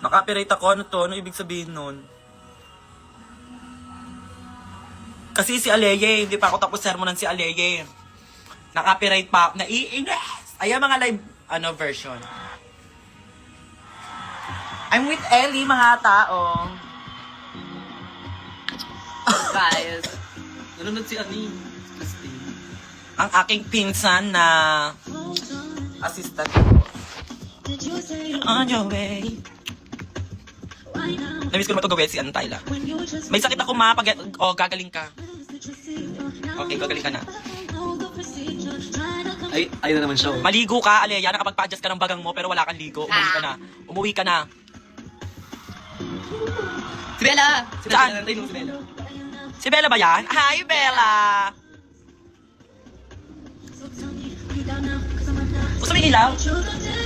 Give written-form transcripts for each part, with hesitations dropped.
Naka-copyright ako. Ano to? Ano ibig sabihin nun? Kasi si Aleye, hindi pa ako tapos sermonan si Aleye. Naka-copyright pa. Naiinis! Ayan mga live version. I'm with Ellie, mga tao. Guys, nanonood si Ani. Ang aking pinsan na assistant ko. On your way. Namiss ko naman ito gawin si Antayla. May sakit ako gagaling ka. Okay, gagaling ka na. Ay, ayun na naman siya. Maligo ka, Aleya. Nakapagpa-adjust ka ng bagang mo pero wala kang ligo. Umuwi ka na. Umuwi ka na. Si Bella! Si Saan? Bella, nantay nung si Bella. Si Bella ba yan? Hi, Bella! Gusto mo yung ilaw?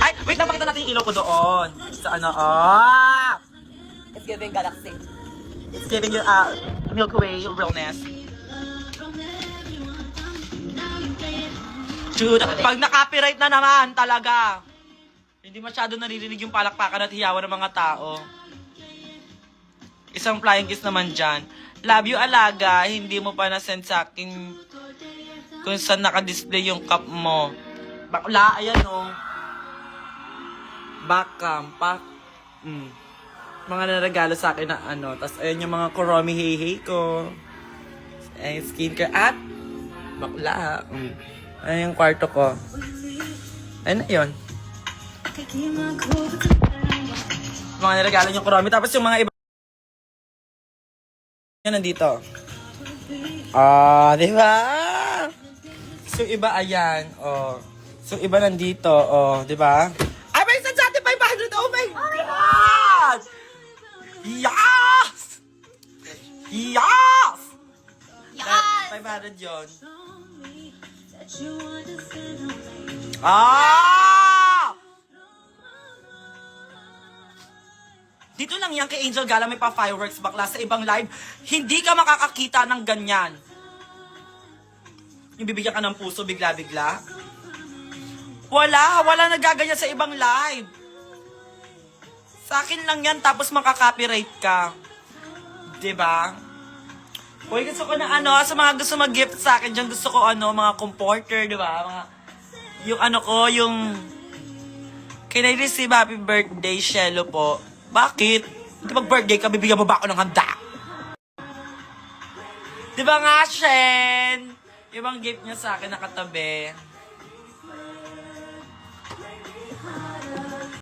Ay, wait lang, pakita natin yung ilaw ko doon. Sa ano, It's giving galaxy. It's giving you, Milky Way realness. Shoot, pag na-copyright na naman, talaga. Hindi masyado naririnig yung palakpakan at hiyawan ng mga tao. Isang flying kiss naman dyan. Love you, alaga. Hindi mo pa na-send sa akin kung saan naka-display yung cup mo. Bakla, ayan o. Backcam, mga naregalo sa akin na ano. Tapos ayan yung mga Kuromi hey ko. Ayan yung skincare. At bakla. Ayan yung kwarto ko. Ayan na yun. Mga naregalo yung Kuromi. Tapos yung mga iba. Yan nandito. Di ba? So iba ayan. So iba nandito. Di ba? Ay, may isa sa atin 500. Oh my God! Yes! Yes! Yes! 500 yun. Dito lang yan kay Angel Gala may pa fireworks bakla sa ibang live. Hindi ka makakakita ng ganyan. Yung bibigyan ka ng puso bigla-bigla. Wala nagaganyan sa ibang live. Sa akin lang yan tapos makaka-copyright ka. 'Di ba? Hoy, gusto ko na sa mga gusto mag-gift sa akin diyan, gusto ko mga comforter, 'di ba? Mga yung yung can I receive happy birthday, Shelo po? Bakit? Hindi mag-birthday ka, bibigyan mo ba ako ng handa? Di ba nga, Shen? Yung bang gift niya sa akin nakatabi.